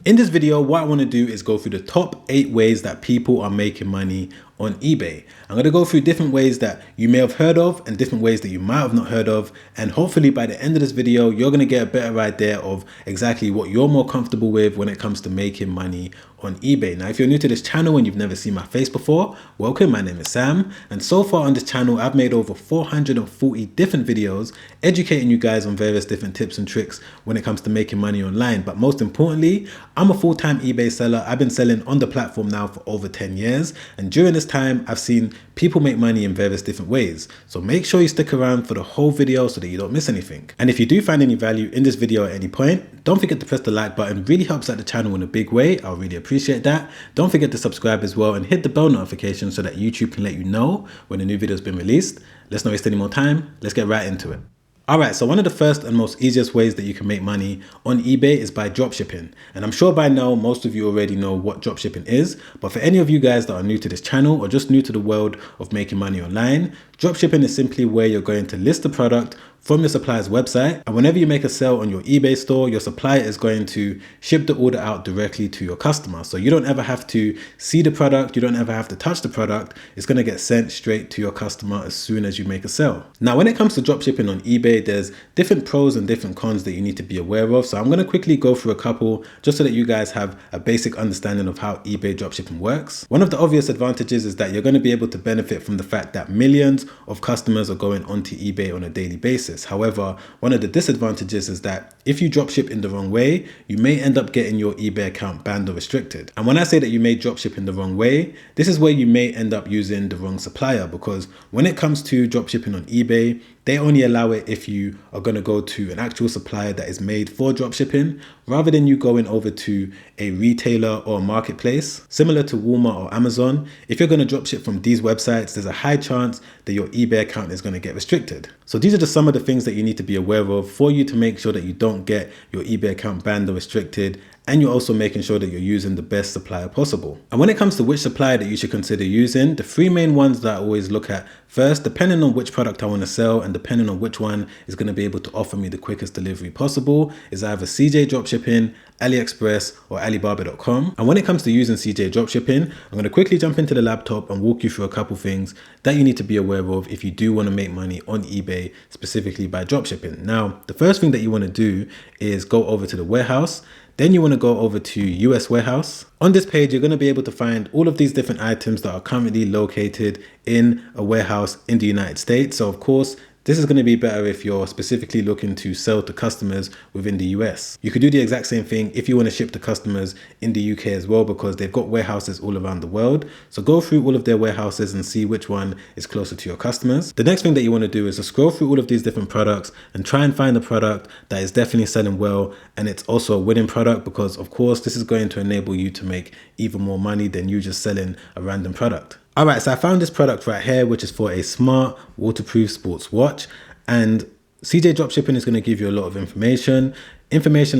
In this video, what I want to do is go through the top 8 ways that people are making money on eBay. I'm going to go through different ways that you may have heard of and different ways that you might have not heard of. And hopefully by the end of this video, you're going to get a better idea of exactly what you're more comfortable with when it comes to making money on eBay. Now, if you're new to this channel and you've never seen my face before, welcome. My name is Sam. And so far on this channel, I've made over 440 different videos educating you guys on various different tips and tricks when it comes to making money online. But most importantly, I'm a full-time eBay seller. I've been selling on the platform now for over 10 years. And during this time, I've seen people make money in various different ways. So make sure you stick around for the whole video so that you don't miss anything. And if you do find any value in this video at any point, don't forget to press the like button. It really helps out the channel in a big way. I'll really appreciate that. Don't forget to subscribe as well and hit the bell notification so that YouTube can let you know when a new video has been released. Let's not waste any more time. Let's get right into it. Alright, so one of the first and most easiest ways that you can make money on eBay is by dropshipping. And I'm sure by now most of you already know what dropshipping is, but for any of you guys that are new to this channel or just new to the world of making money online, dropshipping is simply where you're going to list the product from your supplier's website, and whenever you make a sale on your eBay store, your supplier is going to ship the order out directly to your customer. So you don't ever have to see the product, you don't ever have to touch the product. It's going to get sent straight to your customer as soon as you make a sale. Now, when it comes to dropshipping on eBay, there's different pros and different cons that you need to be aware of. So I'm going to quickly go through a couple just so that you guys have a basic understanding of how eBay dropshipping works. One of the obvious advantages is that you're going to be able to benefit from the fact that millions of customers are going onto eBay on a daily basis. However, one of the disadvantages is that if you dropship in the wrong way, you may end up getting your eBay account banned or restricted. And when I say that you may dropship in the wrong way, this is where you may end up using the wrong supplier, because when it comes to dropshipping on eBay, they only allow it if you are going to go to an actual supplier that is made for dropshipping, rather than you going over to a retailer or a marketplace. Similar to Walmart or Amazon, if you're going to dropship from these websites, there's a high chance that your eBay account is going to get restricted. So these are just some of the things that you need to be aware of for you to make sure that you don't get your eBay account banned or restricted, and you're also making sure that you're using the best supplier possible. And when it comes to which supplier that you should consider using, the 3 main ones that I always look at first, depending on which product I want to sell and depending on which one is going to be able to offer me the quickest delivery possible, is either CJ Dropshipping, AliExpress, or Alibaba.com. And when it comes to using CJ Dropshipping, I'm going to quickly jump into the laptop and walk you through a couple things that you need to be aware of if you do want to make money on eBay, specifically by dropshipping. Now, the first thing that you want to do is go over to the warehouse. Then you want to go over to US Warehouse. On this page, you're going to be able to find all of these different items that are currently located in a warehouse in the United States. So of course, this is going to be better if you're specifically looking to sell to customers within the US. You could do the exact same thing if you want to ship to customers in the UK as well, because they've got warehouses all around the world. So go through all of their warehouses and see which one is closer to your customers. The next thing that you want to do is to scroll through all of these different products and try and find a product that is definitely selling well, and it's also a winning product, because of course this is going to enable you to make even more money than you just selling a random product. Alright, so I found this product right here, which is for a smart waterproof sports watch, and CJ Dropshipping is going to give you a lot of information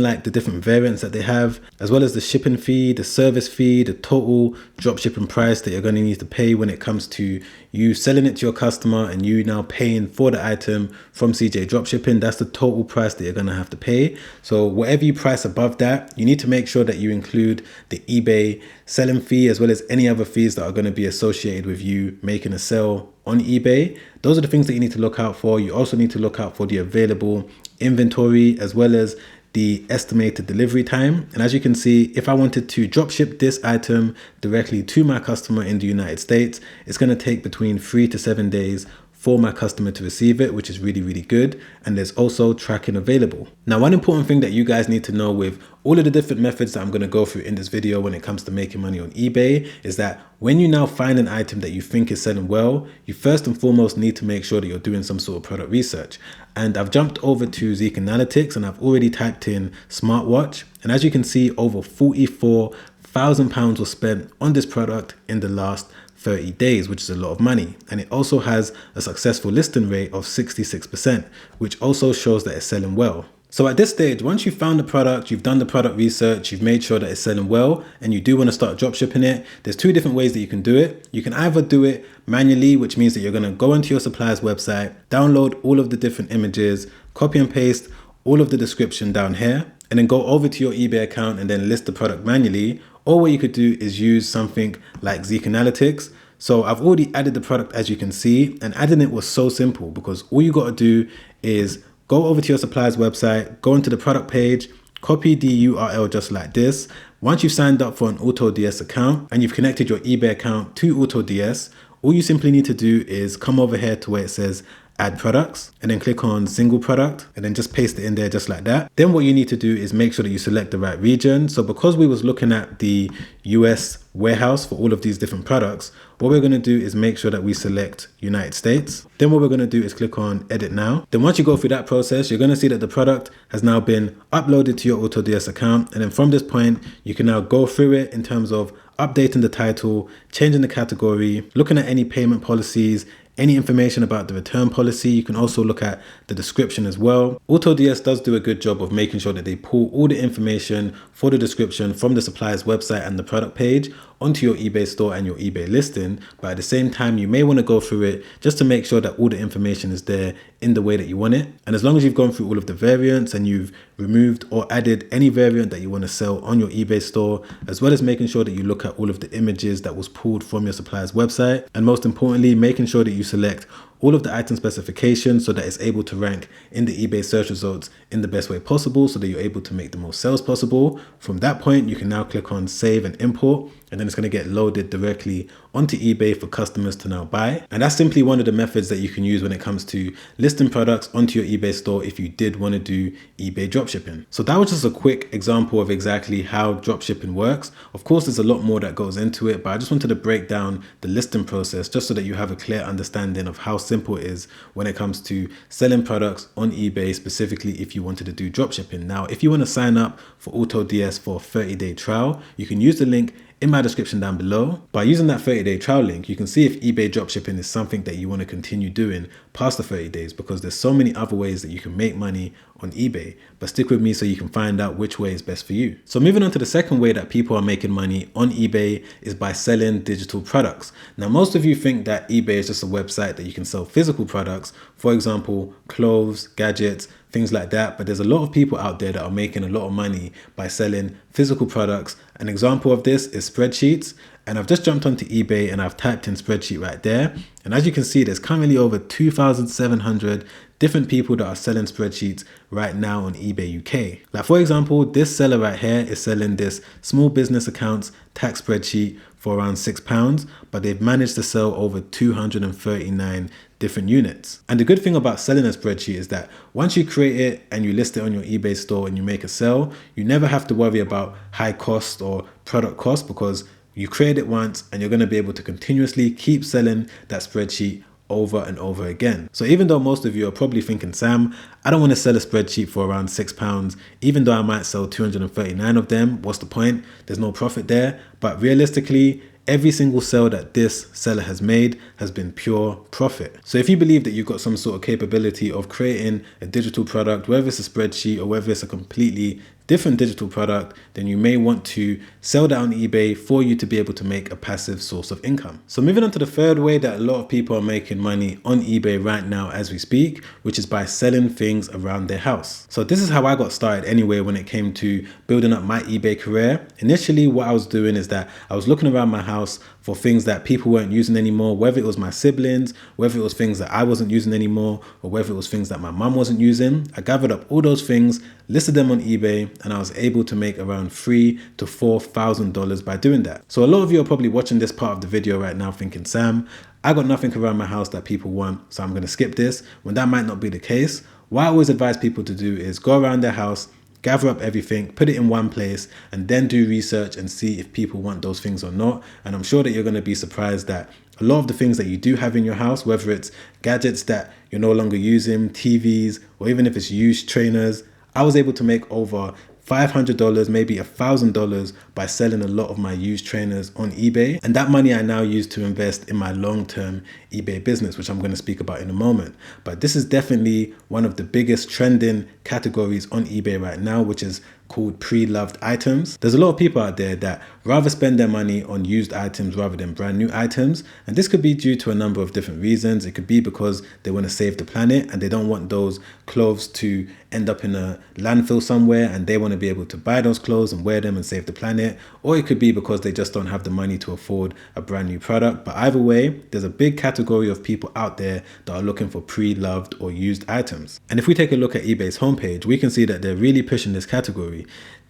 like the different variants that they have, as well as the shipping fee, the service fee, the total dropshipping price that you're going to need to pay when it comes to you selling it to your customer and you now paying for the item from CJ Dropshipping. That's the total price that you're going to have to pay. So whatever you price above that, you need to make sure that you include the eBay selling fee, as well as any other fees that are going to be associated with you making a sale on eBay. Those are the things that you need to look out for. You also need to look out for the available inventory, as well as the estimated delivery time. And as you can see, if I wanted to drop ship this item directly to my customer in the United States, it's going to take between 3 to 7 days for my customer to receive it, which is really, really good. And there's also tracking available. Now, one important thing that you guys need to know with all of the different methods that I'm going to go through in this video when it comes to making money on eBay is that when you now find an item that you think is selling well, you first and foremost need to make sure that you're doing some sort of product research. And I've jumped over to Zik Analytics and I've already typed in smartwatch. And as you can see, over £44,000 was spent on this product in the last 30 days, which is a lot of money. And it also has a successful listing rate of 66%, which also shows that it's selling well. So at this stage, once you've found the product, you've done the product research, you've made sure that it's selling well, and you do want to start dropshipping it, there's 2 different ways that you can do it. You can either do it manually, which means that you're going to go onto your supplier's website, download all of the different images, copy and paste all of the description down here, and then go over to your eBay account and then list the product manually. Or what you could do is use something like Zik Analytics. So I've already added the product, as you can see, and adding it was so simple because all you got to do is go over to your supplier's website, go into the product page, copy the URL just like this. Once you've signed up for an AutoDS account and you've connected your eBay account to AutoDS, all you simply need to do is come over here to where it says add products and then click on single product and then just paste it in there just like that. Then what you need to do is make sure that you select the right region. So because we was looking at the US warehouse for all of these different products, what we're going to do is make sure that we select United States. Then what we're going to do is click on edit now. Then once you go through that process, you're going to see that the product has now been uploaded to your AutoDS account. And then from this point, you can now go through it in terms of updating the title, changing the category, looking at any payment policies, any information about the return policy. You can also look at the description as well. AutoDS does do a good job of making sure that they pull all the information for the description from the supplier's website and the product page onto your eBay store and your eBay listing. But at the same time, you may want to go through it just to make sure that all the information is there in the way that you want it. And as long as you've gone through all of the variants and you've removed or added any variant that you want to sell on your eBay store, as well as making sure that you look at all of the images that was pulled from your supplier's website, and most importantly, making sure that you select all of the item specifications so that it's able to rank in the eBay search results in the best way possible so that you're able to make the most sales possible. From that point, you can now click on save and import, and then it's going to get loaded directly onto eBay for customers to now buy. And that's simply one of the methods that you can use when it comes to listing products onto your eBay store if you did want to do eBay dropshipping. So that was just a quick example of exactly how dropshipping works. Of course, there's a lot more that goes into it, but I just wanted to break down the listing process just so that you have a clear understanding of how simple it is when it comes to selling products on eBay, specifically if you wanted to do dropshipping. Now, if you want to sign up for AutoDS for a 30-day trial, you can use the link in my description down below. By using that 30-day trial link, you can see if eBay dropshipping is something that you want to continue doing past the 30 days, because there's so many other ways that you can make money on eBay. But stick with me so you can find out which way is best for you. So moving on to the second way that people are making money on eBay is by selling digital products. Now, most of you think that eBay is just a website that you can sell physical products, for example, clothes, gadgets, things like that. But there's a lot of people out there that are making a lot of money by selling physical products. An example of this is spreadsheets. And I've just jumped onto eBay and I've typed in spreadsheet right there. And as you can see, there's currently over 2,700 different people that are selling spreadsheets right now on eBay UK. Like for example, this seller right here is selling this small business accounts tax spreadsheet for around £6, but they've managed to sell over 239 different units. And the good thing about selling a spreadsheet is that once you create it and you list it on your eBay store and you make a sale, you never have to worry about high cost or product cost, because you create it once and you're going to be able to continuously keep selling that spreadsheet over and over again. So even though most of you are probably thinking, Sam, I don't want to sell a spreadsheet for around £6, even though I might sell 239 of them, what's the point? There's no profit there. But realistically, every single sale that this seller has made has been pure profit. So if you believe that you've got some sort of capability of creating a digital product, whether it's a spreadsheet or whether it's a completely different digital product, then you may want to sell that on eBay for you to be able to make a passive source of income. So moving on to the third way that a lot of people are making money on eBay right now as we speak, which is by selling things around their house. So this is how I got started anyway when it came to building up my eBay career. Initially, what I was doing is that I was looking around my house for things that people weren't using anymore, whether it was my siblings, whether it was things that I wasn't using anymore, or whether it was things that my mum wasn't using. I gathered up all those things, listed them on eBay, and I was able to make around $3,000 to $4,000 by doing that. So a lot of you are probably watching this part of the video right now thinking, Sam, I got nothing around my house that people want, so I'm going to skip this, when that might not be the case. What I always advise people to do is go around their house, gather up everything, put it in one place, and then do research and see if people want those things or not. And I'm sure that you're going to be surprised that a lot of the things that you do have in your house, whether it's gadgets that you're no longer using, TVs, or even if it's used trainers, I was able to make over $500, maybe $1,000 by selling a lot of my used trainers on eBay. And that money I now use to invest in my long-term eBay business, which I'm going to speak about in a moment. But this is definitely one of the biggest trending categories on eBay right now, which is called pre-loved items. There's a lot of people out there that rather spend their money on used items rather than brand new items. And this could be due to a number of different reasons. It could be because they want to save the planet and they don't want those clothes to end up in a landfill somewhere, and they want to be able to buy those clothes and wear them and save the planet. Or it could be because they just don't have the money to afford a brand new product. But either way, there's a big category of people out there that are looking for pre-loved or used items. And if we take a look at eBay's homepage, we can see that they're really pushing this category.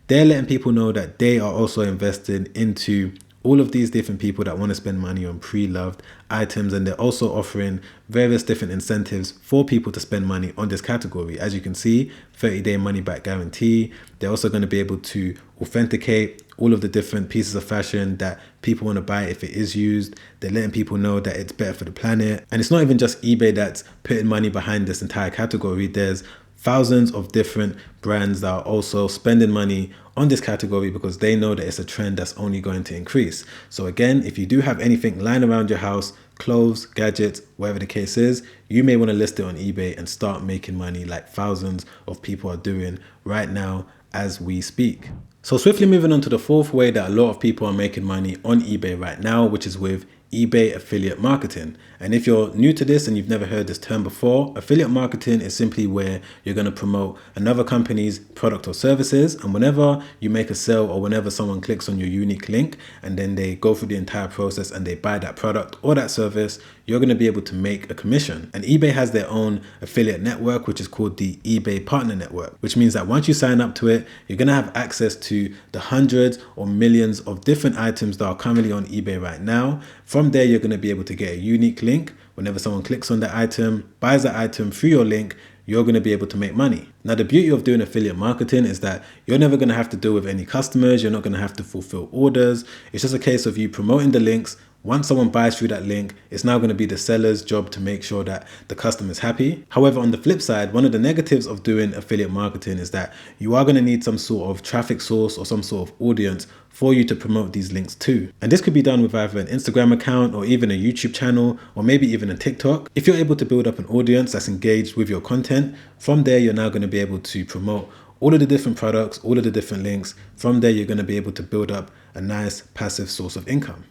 They're letting people know that they are also investing into all of these different people that want to spend money on pre-loved items, and they're also offering various different incentives for people to spend money on this category. As you can see, 30-day money back guarantee. They're also going to be able to authenticate all of the different pieces of fashion that people want to buy if it is used. They're letting people know that it's better for the planet. And it's not even just eBay that's putting money behind this entire category. There's thousands of different brands that are also spending money on this category because they know that it's a trend that's only going to increase. So again, if you do have anything lying around your house, clothes, gadgets, whatever the case is, you may want to list it on eBay and start making money like thousands of people are doing right now as we speak. So swiftly moving on to the fourth way that a lot of people are making money on eBay right now, which is with eBay affiliate marketing. And if you're new to this and you've never heard this term before, affiliate marketing is simply where you're going to promote another company's product or services. And whenever you make a sale or whenever someone clicks on your unique link and then they go through the entire process and they buy that product or that service, you're going to be able to make a commission. And eBay has their own affiliate network, which is called the eBay Partner Network, which means that once you sign up to it, you're going to have access to the hundreds or millions of different items that are currently on eBay right now. From there, you're going to be able to get a unique link. Whenever someone clicks on that item, buys that item through your link, you're going to be able to make money. Now, the beauty of doing affiliate marketing is that you're never going to have to deal with any customers. You're not going to have to fulfill orders. It's just a case of you promoting the links. Once someone buys through that link, it's now going to be the seller's job to make sure that the customer is happy. However, on the flip side, one of the negatives of doing affiliate marketing is that you are going to need some sort of traffic source or some sort of audience for you to promote these links to. And this could be done with either an Instagram account or even a YouTube channel or maybe even a TikTok. If you're able to build up an audience that's engaged with your content, from there you're now going to be able to promote all of the different products, all of the different links. From there, you're going to be able to build up a nice passive source of income.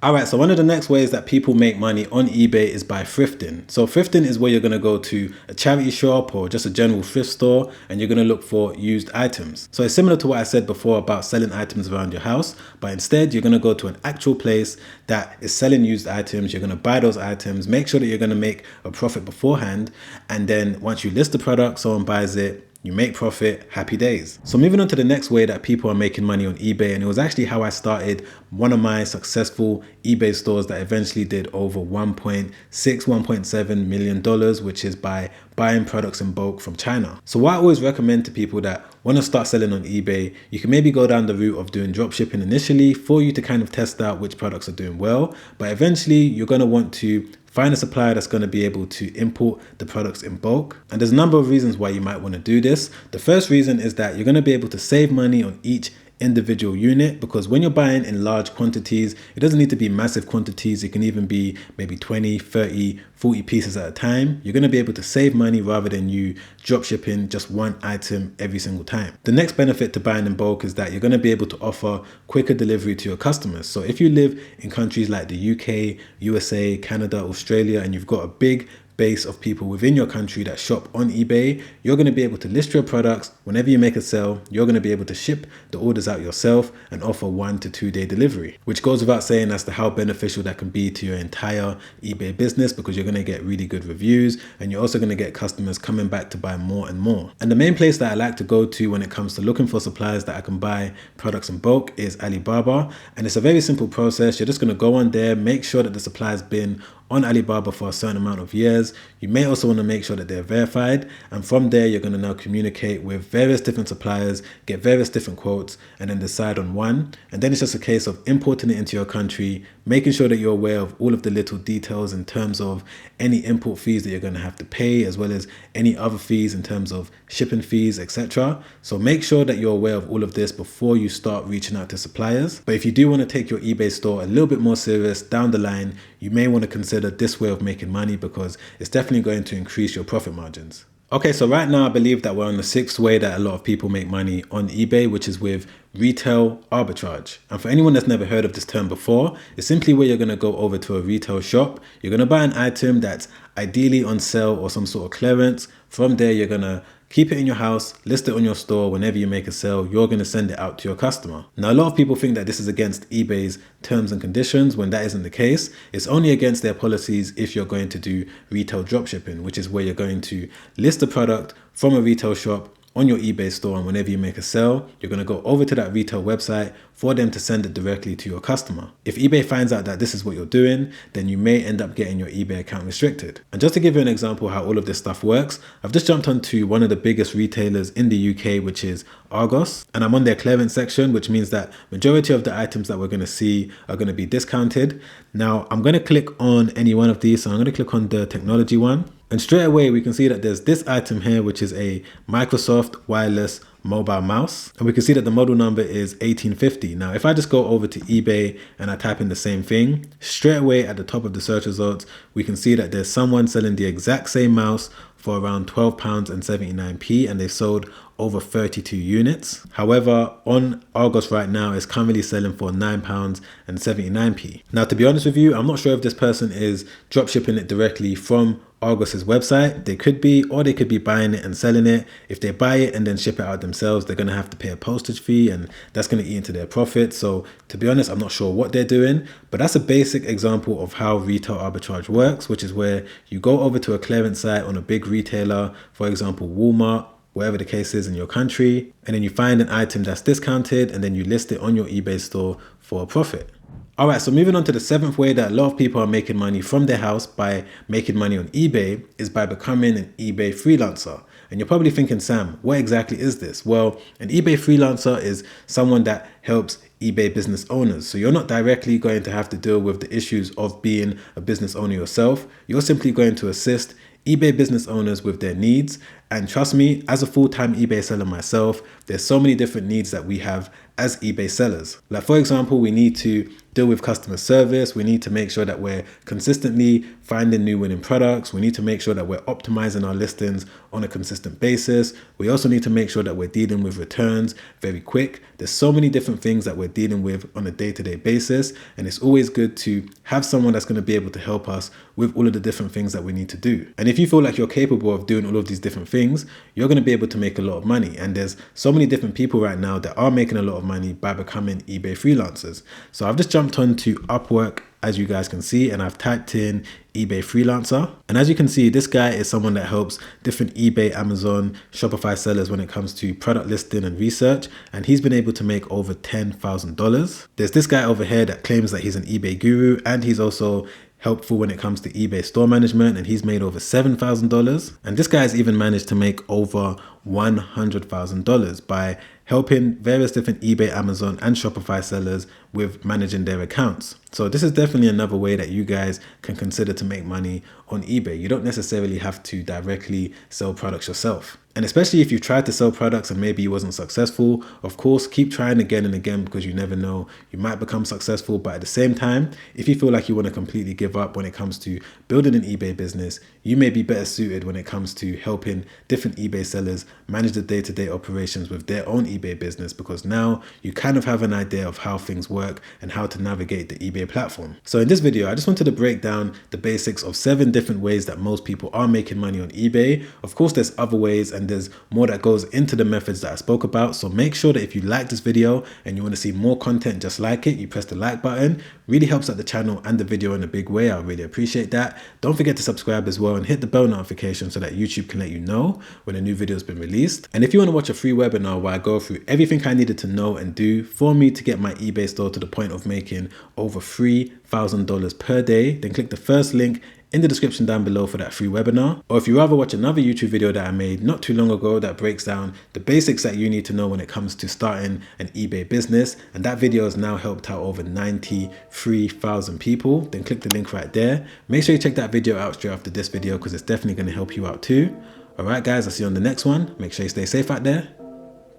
All right, so one of the next ways that people make money on eBay is by thrifting. So thrifting is where you're going to go to a charity shop or just a general thrift store and you're going to look for used items. So it's similar to what I said before about selling items around your house, but instead you're going to go to an actual place that is selling used items. You're going to buy those items, make sure that you're going to make a profit beforehand, and then once you list the product, someone buys it, you make profit, happy days. So moving on to the next way that people are making money on eBay, and it was actually how I started one of my successful eBay stores that eventually did over $1.6, $1.7 million, which is by buying products in bulk from China. So what I always recommend to people that want to start selling on eBay, you can maybe go down the route of doing dropshipping initially for you to kind of test out which products are doing well, but eventually you're going to want to find a supplier that's going to be able to import the products in bulk. And there's a number of reasons why you might want to do this. The first reason is that you're going to be able to save money on each individual unit, because when you're buying in large quantities, it doesn't need to be massive quantities. It can even be maybe 20, 30, 40 pieces at a time. You're going to be able to save money rather than you drop shipping just one item every single time. The next benefit to buying in bulk is that you're going to be able to offer quicker delivery to your customers. So if you live in countries like the UK, USA, Canada, Australia, and you've got a big base of people within your country that shop on eBay, you're going to be able to list your products. Whenever you make a sale, you're going to be able to ship the orders out yourself and offer 1 to 2 day delivery, which goes without saying as to how beneficial that can be to your entire eBay business, because you're going to get really good reviews and you're also going to get customers coming back to buy more and more. And the main place that I like to go to when it comes to looking for suppliers that I can buy products in bulk is Alibaba. And it's a very simple process. You're just going to go on there, make sure that the supplier's been on Alibaba for a certain amount of years. You may also want to make sure that they're verified. And from there, you're going to now communicate with various different suppliers, get various different quotes, and then decide on one. And then it's just a case of importing it into your country, making sure that you're aware of all of the little details in terms of any import fees that you're going to have to pay, as well as any other fees in terms of shipping fees, etc. So make sure that you're aware of all of this before you start reaching out to suppliers. But if you do want to take your eBay store a little bit more serious down the line, you may want to consider this way of making money because it's definitely going to increase your profit margins. Okay, so right now I believe that we're on the 6th way that a lot of people make money on eBay, which is with retail arbitrage. And for anyone that's never heard of this term before, it's simply where you're going to go over to a retail shop. You're going to buy an item that's ideally on sale or some sort of clearance. From there, you're going to keep it in your house, list it on your store. Whenever you make a sale, you're going to send it out to your customer. Now, a lot of people think that this is against eBay's terms and conditions when that isn't the case. It's only against their policies if you're going to do retail dropshipping, which is where you're going to list the product from a retail shop on your eBay store, and whenever you make a sale, you're going to go over to that retail website for them to send it directly to your customer. If eBay finds out that this is what you're doing, then you may end up getting your eBay account restricted. And just to give you an example how all of this stuff works, I've just jumped onto one of the biggest retailers in the UK, which is Argos, and I'm on their clearance section, which means that majority of the items that we're going to see are going to be discounted. Now, I'm going to click on any one of these, so I'm going to click on the technology one. And straight away, we can see that there's this item here, which is a Microsoft wireless mobile mouse. And we can see that the model number is 1850. Now, if I just go over to eBay and I type in the same thing, straight away at the top of the search results, we can see that there's someone selling the exact same mouse for around £12.79, and they've sold over 32 units. However, on Argos right now, it's currently selling for £9.79. Now, to be honest with you, I'm not sure if this person is dropshipping it directly from Argos's website. They could be, or they could be buying it and selling it. If they buy it and then ship it out themselves, they're going to have to pay a postage fee, and that's going to eat into their profit. So to be honest, I'm not sure what they're doing, but that's a basic example of how retail arbitrage works, which is where you go over to a clearance site on a big retailer, for example, Walmart, wherever the case is in your country, and then you find an item that's discounted and then you list it on your eBay store for a profit. Alright, so moving on to the 7th way that a lot of people are making money from their house by making money on eBay is by becoming an eBay freelancer. And you're probably thinking, Sam, what exactly is this? Well, an eBay freelancer is someone that helps eBay business owners. So you're not directly going to have to deal with the issues of being a business owner yourself. You're simply going to assist eBay business owners with their needs. And trust me, as a full-time eBay seller myself, there's so many different needs that we have as eBay sellers. Like, for example, we need to deal with customer service. We need to make sure that we're consistently finding new winning products. We need to make sure that we're optimizing our listings on a consistent basis. We also need to make sure that we're dealing with returns very quick. There's so many different things that we're dealing with on a day-to-day basis, and it's always good to have someone that's going to be able to help us with all of the different things that we need to do. And if you feel like you're capable of doing all of these different things, you're going to be able to make a lot of money. And there's so many different people right now that are making a lot of money by becoming eBay freelancers. So I've just jumped onto Upwork, as you guys can see, and I've typed in eBay freelancer. And as you can see, this guy is someone that helps different eBay, Amazon, Shopify sellers when it comes to product listing and research. And he's been able to make over $10,000. There's this guy over here that claims that he's an eBay guru, and he's also helpful when it comes to eBay store management, and he's made over $7,000. And this guy's even managed to make over $100,000 by helping various different eBay, Amazon, and Shopify sellers with managing their accounts. So this is definitely another way that you guys can consider to make money on eBay. You don't necessarily have to directly sell products yourself. And especially if you've tried to sell products and maybe you wasn't successful, of course, keep trying again and again, because you never know, you might become successful. But at the same time, if you feel like you want to completely give up when it comes to building an eBay business, you may be better suited when it comes to helping different eBay sellers manage the day-to-day operations with their own eBay business, because now you kind of have an idea of how things work and how to navigate the eBay platform. So in this video, I just wanted to break down the basics of 7 different ways that most people are making money on eBay. Of course, there's other ways, and there's more that goes into the methods that I spoke about. So make sure that if you like this video and you want to see more content just like it, you press the like button. Really helps out the channel and the video in a big way. I really appreciate that. Don't forget to subscribe as well and hit the bell notification so that YouTube can let you know when a new video has been released. And if you want to watch a free webinar where I go through everything I needed to know and do for me to get my eBay store to the point of making over $3,000 per day, then click the first link in the description down below for that free webinar. Or if you rather watch another YouTube video that I made not too long ago that breaks down the basics that you need to know when it comes to starting an eBay business, and that video has now helped out over 93,000 people, then click the link right there. Make sure you check that video out straight after this video, because it's definitely going to help you out too. All right, guys, I'll see you on the next one. Make sure you stay safe out there.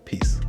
Peace.